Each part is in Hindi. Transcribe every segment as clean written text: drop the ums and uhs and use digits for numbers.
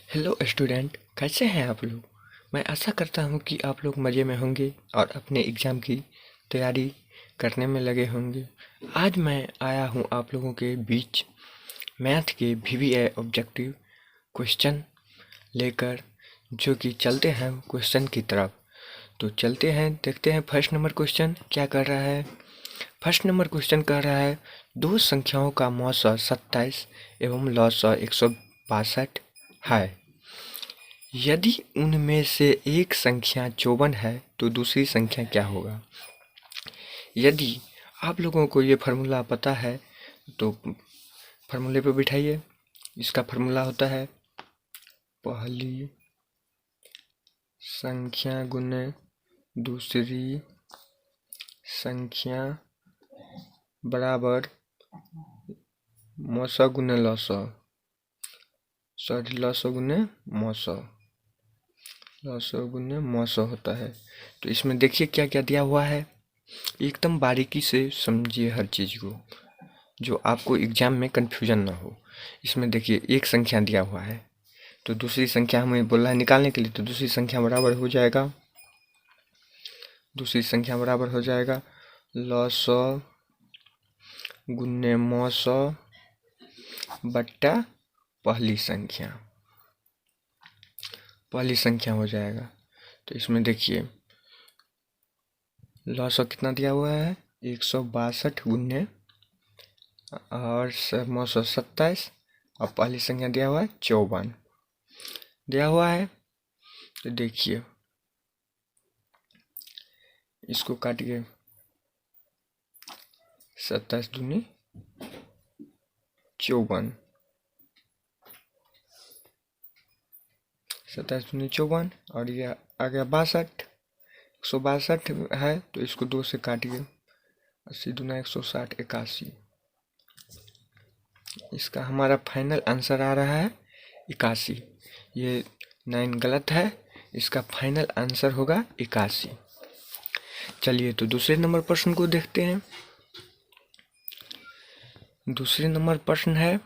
हेलो स्टूडेंट, कैसे हैं आप लोग। मैं आशा करता हूँ कि आप लोग मज़े में होंगे और अपने एग्ज़ाम की तैयारी करने में लगे होंगे। आज मैं आया हूँ आप लोगों के बीच मैथ के VBA ऑब्जेक्टिव क्वेश्चन लेकर, जो कि चलते हैं क्वेश्चन की तरफ। तो चलते हैं, देखते हैं फर्स्ट नंबर क्वेश्चन क्या कर रहा है। फर्स्ट नंबर क्वेश्चन कह रहा है, दो संख्याओं का मौसा 27 एवं लौसा 162 है। यदि उनमें से एक संख्या 54 है तो दूसरी संख्या क्या होगा। यदि आप लोगों को ये फार्मूला पता है तो फार्मूले पे बिठाइए। इसका फार्मूला होता है पहली संख्या गुने दूसरी संख्या बराबर मौसा गुने लौसा, सॉरी लौसा गुने मौसा, लौसा गुने मौसा होता है। तो इसमें देखिए क्या क्या दिया हुआ है, एकदम बारीकी से समझिए हर चीज़ को, जो आपको एग्जाम में कन्फ्यूजन ना हो। इसमें देखिए एक संख्या दिया हुआ है, तो दूसरी संख्या हमें बोला है निकालने के लिए, तो दूसरी संख्या बराबर हो जाएगा, दूसरी संख्या बराबर हो जाएगा लौ सौ गुन्ने मौ सौ बट्टा पहली संख्या, पहली संख्या हो जाएगा। तो इसमें देखिए लौ सौ कितना दिया हुआ है 162 गुन्ने और मौ सौ 27 और पहली संख्या दिया हुआ है 54 दिया हुआ है। तो देखिए इसको काटिए, 27 दूनी 54, 27 दूनी 54 और ये आ गया 62, 162 है तो इसको 2 से काटिए, 80 दूना 160 81। इसका हमारा फाइनल आंसर आ रहा है 81। ये 9 गलत है, इसका फाइनल आंसर होगा 81। चलिए तो दूसरे नंबर प्रश्न को देखते हैं। दूसरे नंबर प्रश्न है,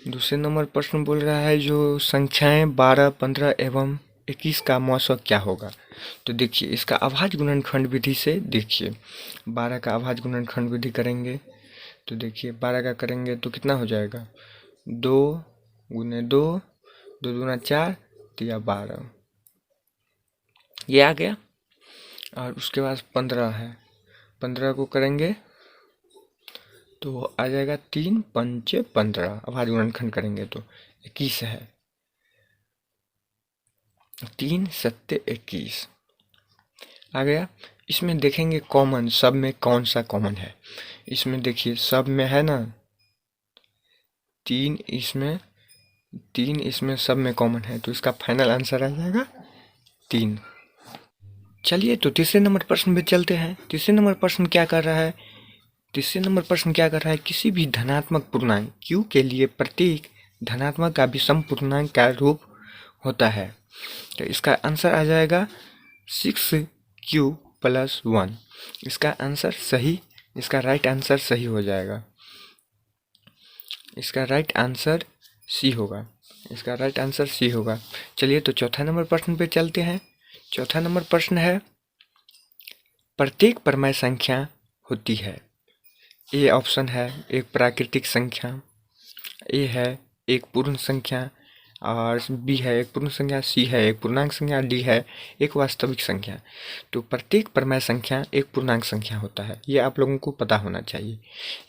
दूसरे नंबर प्रश्न बोल रहा है जो संख्याएं 12, 15 एवं 21 का मौसा क्या होगा। तो देखिए इसका अभाज्य गुणनखंड विधि से देखिए, 12 का अभाज्य गुणनखंड विधि करेंगे तो देखिए 12 का करेंगे तो कितना हो जाएगा 2 गुने 2, 2 दूना 4 या 12, ये आ गया। और उसके बाद 15 है, 15 को करेंगे तो आ जाएगा 3 पंचे 15, अभाज्य गुणनखंड करेंगे तो 21 है, 3 सत्ते 21 आ गया। इसमें देखेंगे कॉमन, सब में कौन सा कॉमन है। इसमें देखिए सब में है ना 3, इसमें सब में कॉमन है, तो इसका फाइनल आंसर आ जाएगा 3। चलिए तो तीसरे नंबर प्रश्न पे चलते हैं। तीसरे नंबर प्रश्न क्या कर रहा है, तीसरे नंबर प्रश्न क्या कर रहा है, किसी भी धनात्मक पूर्णांक q के लिए प्रत्येक धनात्मक का विषम पूर्णांक का रूप होता है। तो इसका आंसर आ जाएगा 6q + 1। इसका आंसर सही, इसका राइट आंसर सही हो जाएगा, इसका राइट आंसर सी होगा, इसका राइट आंसर सी होगा। चलिए तो चौथा नंबर प्रश्न पे चलते हैं। चौथा नंबर प्रश्न है, प्रत्येक परमय संख्या होती है। ए ऑप्शन है एक प्राकृतिक संख्या, ए है एक पूर्ण संख्या, और बी है एक पूर्ण संख्या, सी है एक पूर्णांक संख्या, डी है एक वास्तविक संख्या। तो प्रत्येक परमय संख्या एक पूर्णांक संख्या होता है, ये आप लोगों को पता होना चाहिए।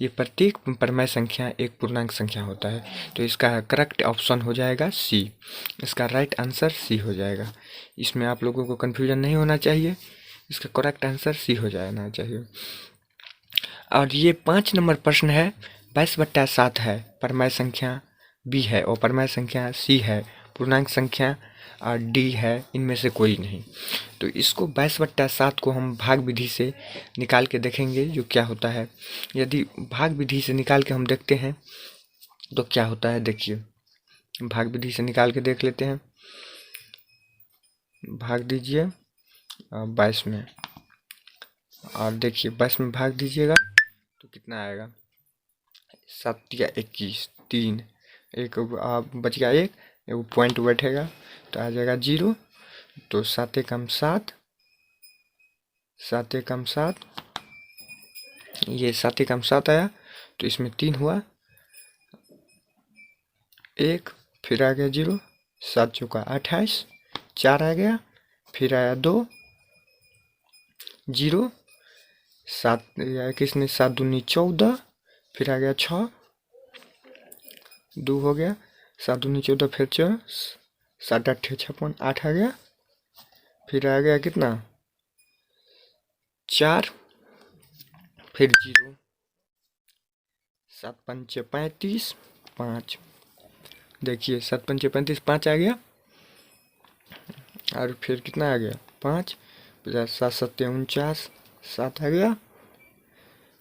ये प्रत्येक परमय संख्या एक पूर्णांक संख्या होता है, तो इसका करेक्ट ऑप्शन हो जाएगा सी, इसका राइट आंसर सी हो जाएगा। इसमें आप लोगों को कन्फ्यूजन नहीं होना चाहिए, इसका करेक्ट आंसर सी हो जाना चाहिए। और ये 5 नंबर प्रश्न है, 22/7 है, परमय संख्या बी है और परमय संख्या सी है, पूर्णांक संख्या और डी है, इनमें से कोई नहीं। तो इसको 22/7 को हम भाग विधि से निकाल के देखेंगे जो क्या होता है। यदि भाग विधि से निकाल के हम देखते हैं तो क्या होता है, देखिए भाग विधि से निकाल के देख लेते हैं। भाग दीजिए 22 में, और देखिए 22 में भाग दीजिएगा तो कितना आएगा, 7 या 21, 3, एक बच गया एक वो पॉइंट बैठेगा तो आ जाएगा 0। तो 7 एकम 7, 7 एकम 7, ये 7 एकम 7 आया तो इसमें 3 हुआ, 1 फिर आ गया 0, 7 चौका 28, 4 आ गया, फिर आया 2, 0, 7 किसने 7 दूनी 14, फिर आ गया 6, 2 हो गया, 7 दूनी 14 फिर 4, 7 8 56, 8 आ गया, फिर आ गया कितना 4, फिर 0, 7 पंचे 35, 5, देखिए 7 पंचे 35, 5 आ गया, और फिर कितना आ गया 5, 7 7 49, 7 आ गया,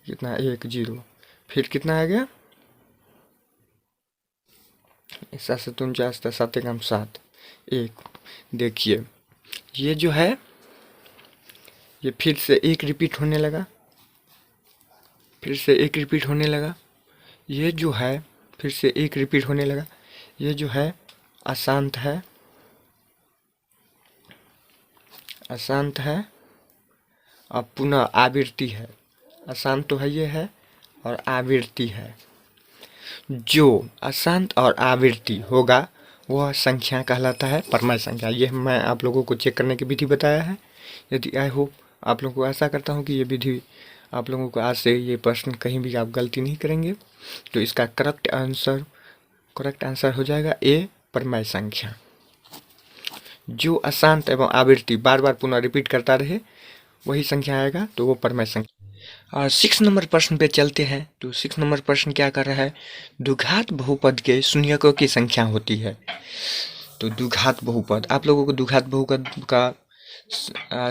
कितना 1 0, फिर कितना आ गया 7 7 49, 7 एकम 7, 1। देखिए ये जो है ये फिर से एक रिपीट होने लगा, फिर से एक रिपीट होने लगा, ये जो है फिर से एक रिपीट होने लगा, ये जो है अशांत है, अशांत है और पुनः आवृत्ति है। अशांत तो है ये है और आवृत्ति है। जो अशांत और आवृत्ति होगा वह संख्या कहलाता है परमेय संख्या। ये मैं आप लोगों को चेक करने की विधि बताया है। यदि आई होप आप लोगों को आशा करता हूँ कि ये विधि आप लोगों को आज से ये प्रश्न कहीं भी आप गलती नहीं करेंगे। तो इसका करेक्ट आंसर हो जाएगा ए परमेय संख्या। जो अशांत एवं आवृत्ति बार बार पुनः रिपीट करता रहे वही संख्या आएगा, तो वो परमेय संख्या। और 6 नंबर प्रश्न पे चलते हैं। तो 6 नंबर प्रश्न क्या कर रहा है, द्विघात बहुपद के शून्यकों की संख्या होती है। तो द्विघात बहुपद, आप लोगों को द्विघात बहुपद का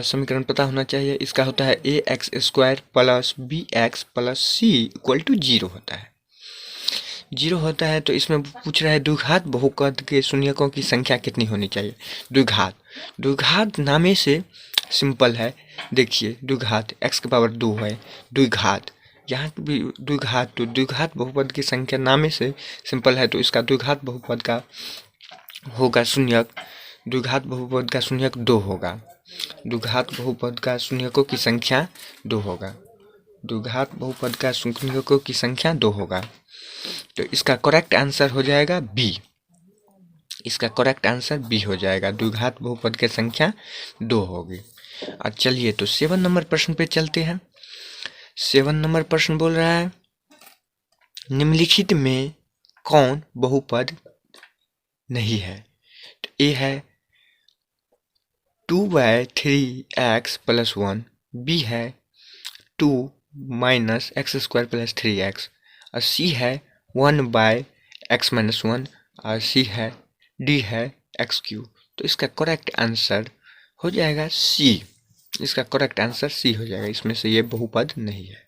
समीकरण पता होना चाहिए। इसका होता है A X square plus B X plus C equal to 0 होता है। 0 होता है तो इसमें पूछ रहा है द्विघात बहुपद के शून्यकों की संख्या कितनी होनी चाहिए। द्विघात नामे से सिंपल है। देखिए द्विघात x के पावर 2 है, द्विघात यहाँ भी द्विघात, तो द्विघात बहुपद की संख्या नामे से सिंपल है, तो इसका द्विघात बहुपद का होगा शून्यक, द्विघात बहुपद का शून्यक 2 होगा। द्विघात बहुपद का शून्यकों की संख्या 2 होगा, द्विघात बहुपद का शून्यकों की संख्या 2 होगा। तो इसका करेक्ट आंसर हो जाएगा बी। इसका करेक्ट आंसर बी हो जाएगा, द्विघात बहुपद की संख्या 2 होगी। और चलिए तो 7 नंबर प्रश्न पे चलते हैं। 7 नंबर प्रश्न बोल रहा है निम्नलिखित में कौन बहुपद नहीं है। तो ए है 2/3x प्लस 1, बी है 2 minus x square plus 3x, और सी है 1/x माइनस 1, और सी है डी है x3। तो इसका करेक्ट आंसर हो जाएगा सी। इसका करेक्ट आंसर सी हो जाएगा, इसमें से ये बहुपद नहीं है।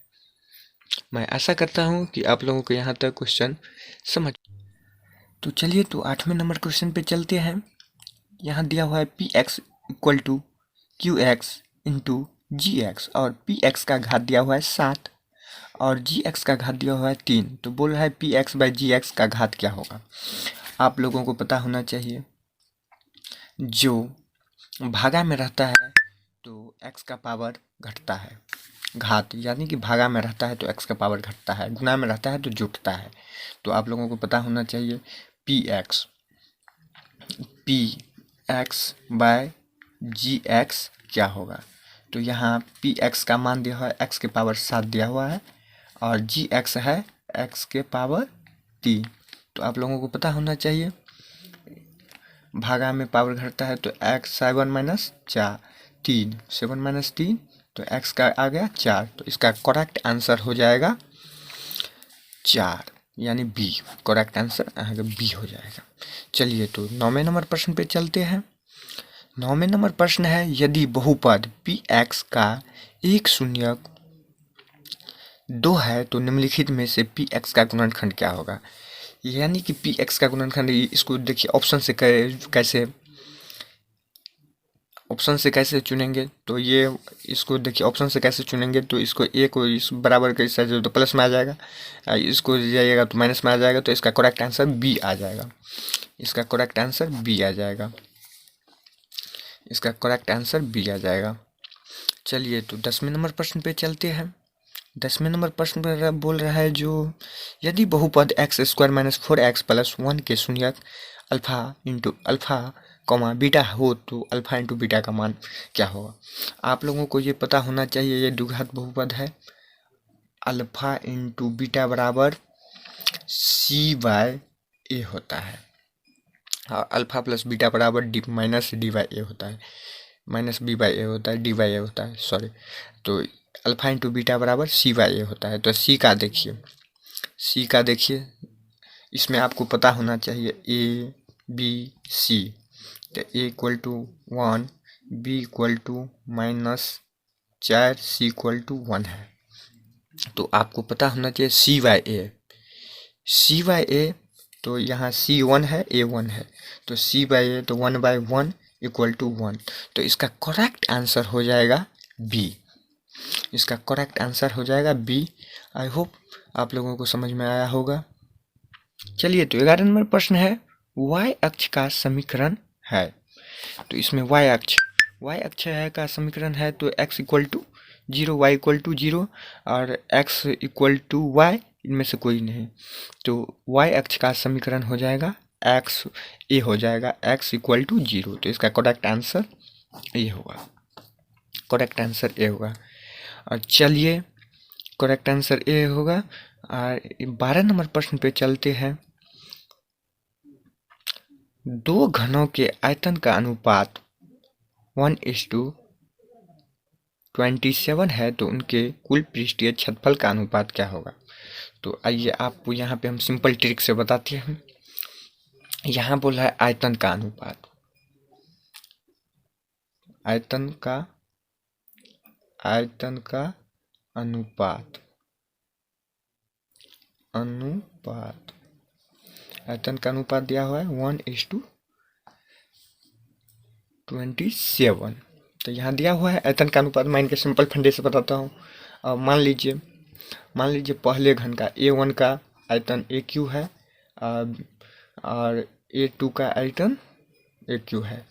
मैं आशा करता हूँ कि आप लोगों को यहाँ तक क्वेश्चन समझ। तो चलिए तो 8वें नंबर क्वेश्चन पे चलते हैं। यहाँ दिया हुआ है P X equal to Q X into G X, और पी एक्स का घात दिया हुआ है 7 और जी एक्स का घात दिया हुआ है 3। तो बोल रहा है P X by G X का घात क्या होगा। आप लोगों को पता होना चाहिए जो भागा में रहता है तो x का पावर घटता है, घात यानी कि भागा में रहता है तो x का पावर घटता है, गुणा में रहता है तो जुटता है। तो आप लोगों को पता होना चाहिए पी एक्स बाय जी एक्स क्या होगा। तो यहाँ पी एक्स का मान दिया हुआ है x के पावर 7 दिया हुआ है और जी एक्स है x के पावर 3। तो आप लोगों को पता होना चाहिए भागा में पावर घटता है तो x 7 माइनस 4 3, 7 माइनस 3, तो x का आ गया 4। तो इसका करेक्ट आंसर हो जाएगा 4 यानी बी। करेक्ट आंसर बी हो जाएगा। चलिए तो 9वें नंबर प्रश्न पे चलते हैं। 9वें नंबर प्रश्न है यदि बहुपद पी एक्स का एक शून्यक 2 है तो निम्नलिखित में से पी एक्स का गुणनखंड क्या होगा। यानी कि पी एक्स का गुणनखंड, इसको देखिए ऑप्शन से कैसे ऑप्शन से कैसे चुनेंगे, तो ये इसको देखिए, ऑप्शन से कैसे चुनेंगे, तो इसको ए को इस बराबर के साइज तो प्लस में आ जाएगा, इसको जाइएगा तो माइनस में आ जाएगा, तो इसका करेक्ट आंसर बी आ जाएगा। इसका करेक्ट आंसर बी आ जाएगा। इसका करेक्ट आंसर बी आ जाएगा। चलिए तो 10वें नंबर प्रश्न पे चलते हैं। 10वें नंबर प्रश्न पर बोल रहा है जो यदि बहुपद x square minus 4x plus 1 के शून्यक alpha into alpha comma beta हो तो अल्फा इंटू बीटा का मान क्या होगा। आप लोगों को ये पता होना चाहिए, ये द्विघात बहुपद है। अल्फा इंटू बीटा बराबर सी बाय ए होता है, और अल्फा प्लस बीटा बराबर डी माइनस डी बाई ए होता है, माइनस बी बाई ए होता है, डी बाई ए होता है, सॉरी। तो अल्फा इंटू बीटा बराबर सी बाई ए होता है। तो सी का देखिए, सी का देखिए, इसमें आपको पता होना चाहिए ए बी सी। तो A equal to 1, B equal to -4, C equal to 1 है। तो आपको पता होना चाहिए सी बाई ए, सी बाई ए। तो यहाँ सी 1 है, ए 1 है, तो सी बाई ए तो 1/1 इक्वल टू 1। तो इसका करेक्ट आंसर हो जाएगा बी। इसका करेक्ट आंसर हो जाएगा बी। आई होप आप लोगों को समझ में आया होगा। चलिए तो 11 नंबर प्रश्न है, y अक्ष का समीकरण है। तो इसमें y अक्ष है का समीकरण है, तो x equal to 0, y equal to 0 और x इक्वल टू y, इनमें से कोई नहीं। तो y अक्ष का समीकरण हो जाएगा x ए हो जाएगा, x इक्वल टू 0। तो इसका करेक्ट आंसर ए होगा, करेक्ट आंसर ए होगा। और चलिए करेक्ट आंसर ए होगा। और 12 नंबर प्रश्न पे चलते हैं। दो घनों के आयतन का अनुपात 1:27 है, तो उनके कुल पृष्ठीय क्षेत्रफल का अनुपात क्या होगा। तो आइए आपको यहाँ पे हम सिंपल ट्रिक से बताते हैं। यहाँ बोला है आयतन का अनुपात, आयतन का अनुपात, आयतन का अनुपात दिया हुआ है 1:27। तो यहाँ दिया हुआ है आयतन का अनुपात। मैं इनके सिंपल फंडे से बताता हूँ। अब मान लीजिए पहले घन का A1 का आयतन AQ है, और A2 का आयतन AQ है।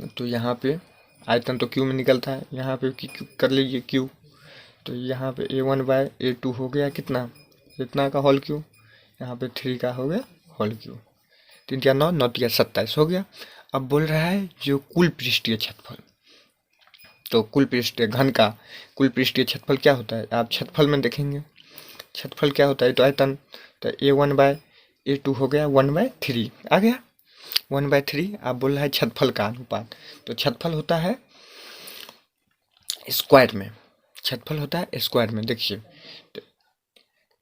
तो यहाँ पे आयतन तो Q में निकलता है, यहाँ पे Q कर लीजिए Q। तो यहाँ पे A1/A2 हो गया कितना, इतना का होल Q, यहाँ पे 3 का हो गया होल Q। 3 या 9, 9 या 27 हो गया। अब बोल रहा है जो कुल पृष्ठीय क्षेत्रफल, तो कुल पृष्ठीय घन का कुल पृष्ठीय क्षेत्रफल क्या होता है, आप क्षेत्रफल में देखेंगे क्षेत्रफल क्या होता है। तो आयतन, तो A1/A2 हो गया 1/3 आ गया, 1/3। आप बोल रहा है क्षेत्रफल का अनुपात, तो क्षेत्रफल होता है स्क्वायर में, क्षेत्रफल होता है स्क्वायर में। देखिए तो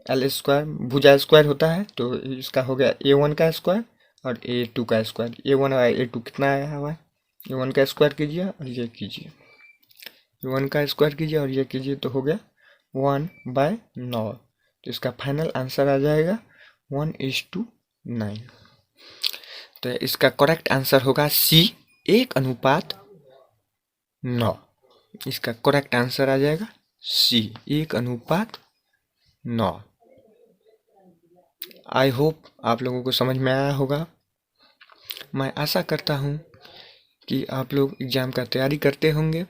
L स्क्वायर भुजा स्क्वायर होता है, तो इसका हो गया A1 का स्क्वायर और A2 का स्क्वायर। A1 और A2 कितना आया हुआ है, A1 का स्क्वायर कीजिए और ये कीजिए, A1 का स्क्वायर कीजिए और ये कीजिए, तो हो गया 1/9। तो इसका फाइनल आंसर आ जाएगा 1:9। तो इसका करेक्ट आंसर होगा C 1:9। इसका करेक्ट आंसर आ जाएगा C 1:9। आई होप आप लोगों को समझ में आया होगा। मैं आशा करता हूँ कि आप लोग एग्जाम का तैयारी करते होंगे।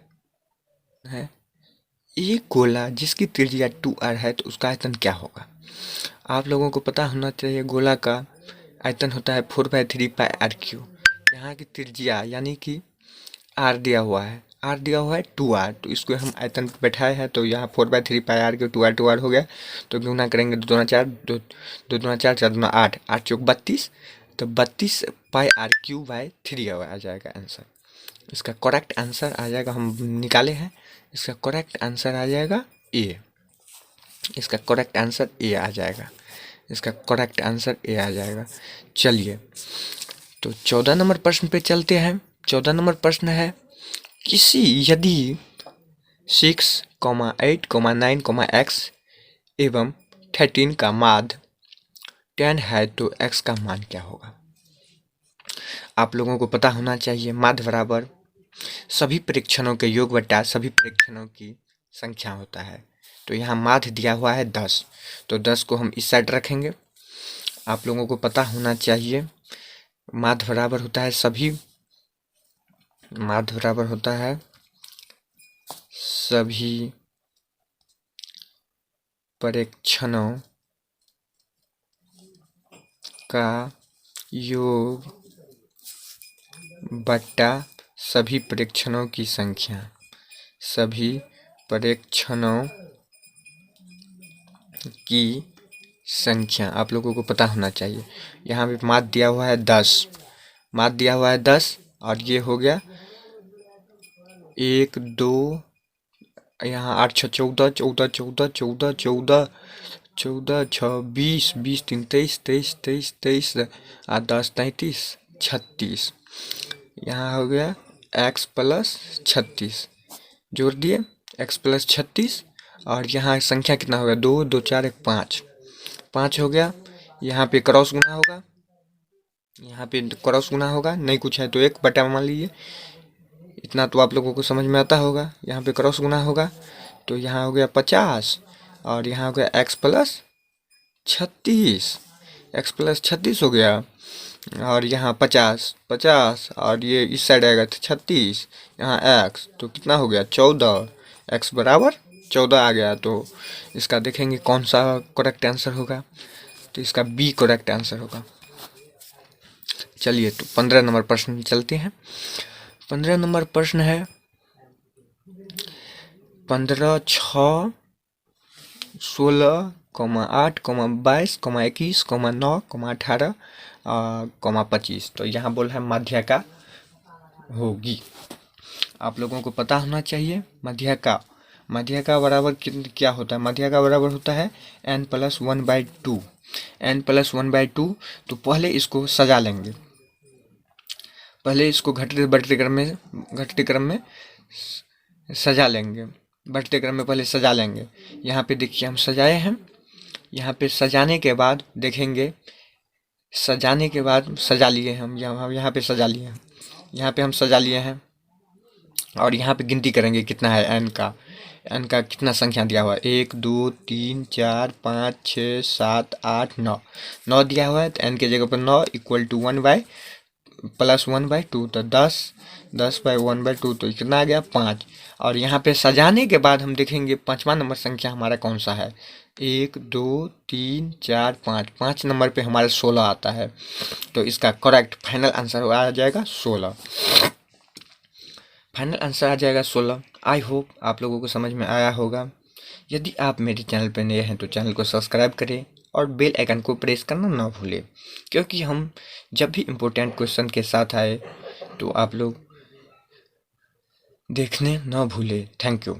है एक गोला जिसकी त्रिज्या 2r है, तो उसका आयतन क्या होगा। आप लोगों को पता होना चाहिए गोला का आयतन होता है 4/3 पाई r3। यहाँ की त्रिज्या यानी कि r दिया हुआ है, 2r, तो इसको हम आयतन पे बैठाए हैं। तो यहाँ 4/3 पाई r3 2r हो गया। तो गुना करेंगे 2 दूना 4, 2 दूना 4, 4 दूना 8, 8 चौक 32, तो 32 पाई r3/3 आ जाएगा आंसर। इसका करेक्ट आंसर आ जाएगा, हम निकाले हैं, इसका करेक्ट आंसर आ जाएगा ए। इसका करेक्ट आंसर ए आ जाएगा, इसका करेक्ट आंसर ए आ जाएगा। चलिए तो 14 नंबर प्रश्न पे चलते हैं। 14 नंबर प्रश्न है, किसी यदि 6, 8, 9, x एवं 13 का माध्य 10 है, तो x का मान क्या होगा। आप लोगों को पता होना चाहिए माध्य बराबर सभी परीक्षणों के योग बटा सभी परीक्षणों की संख्या होता है। तो यहाँ माध्य दिया हुआ है 10, तो 10 को हम इस साइड रखेंगे। आप लोगों को पता होना चाहिए माध्य बराबर होता है सभी परीक्षणों का योग बटा सभी परीक्षणों की संख्या। सभी परीक्षणों की संख्या आप लोगों को पता होना चाहिए। यहाँ पे माध्य दिया हुआ है 10, और ये हो गया 1 2, यहाँ 8 6 14 14 14 14 14 14 6 20 20 3 23 23 23 23 8 10 33 36। यहाँ हो गया x प्लस 36, जोड़ दिए x प्लस 36, और यहाँ संख्या कितना होगा 2 2 4 1 5, 5 हो गया। यहाँ पे क्रॉस गुना होगा, नहीं कुछ है तो 1 बटा मान लीजिए, इतना तो आप लोगों को समझ में आता होगा। यहाँ पे क्रॉस गुना होगा तो यहाँ हो गया 50, और यहाँ हो गया x प्लस 36 हो गया, और यहाँ 50 50, और ये इस साइड आएगा तो 36, यहाँ x तो कितना हो गया 14, x बराबर 14 आ गया। तो इसका देखेंगे कौन सा करेक्ट आंसर होगा, तो इसका बी करेक्ट आंसर होगा। चलिए तो 15 नंबर प्रश्न में चलते हैं। 15 नंबर प्रश्न है 15 6 16 8 22 21 9 18 25। तो यहाँ बोला है माध्यिका होगी। आप लोगों को पता होना चाहिए माध्यिका बराबर क्या होता है। माध्यिका बराबर होता है n+1/2। n+1/2। तो पहले इसको सजा लेंगे, पहले इसको घटते बढ़ते क्रम में सजा लेंगे, बढ़ते क्रम में पहले सजा लेंगे। यहाँ पे देखिए हम सजाए हैं, यहाँ पे सजाने के बाद देखेंगे, सजाने के बाद सजा लिए हम, यहाँ पे सजा लिए हैं, यहाँ पे हम सजा लिए हैं, और यहाँ पे गिनती करेंगे कितना है n का कितना संख्या दिया हुआ है 1 2 3 4 5 6 7 8 9 9 दिया हुआ है। तो n के जगह पर 9 इक्वल टू 1/+1/2, तो 10/1/2, तो कितना आ गया 5। और यहाँ पे सजाने के बाद हम देखेंगे 5वां नंबर संख्या हमारा कौन सा है, 1 2 3 4 5, 5 नंबर पे हमारा 16 आता है। तो इसका करेक्ट फाइनल आंसर आ जाएगा 16। फाइनल आंसर आ जाएगा 16। आई होप आप लोगों को समझ में आया होगा। यदि आप मेरे चैनल पर नए हैं तो चैनल को सब्सक्राइब करें और बेल आइकन को प्रेस करना ना भूलें, क्योंकि हम जब भी इम्पोर्टेंट क्वेश्चन के साथ आए तो आप लोग देखने ना भूलें। Thank you.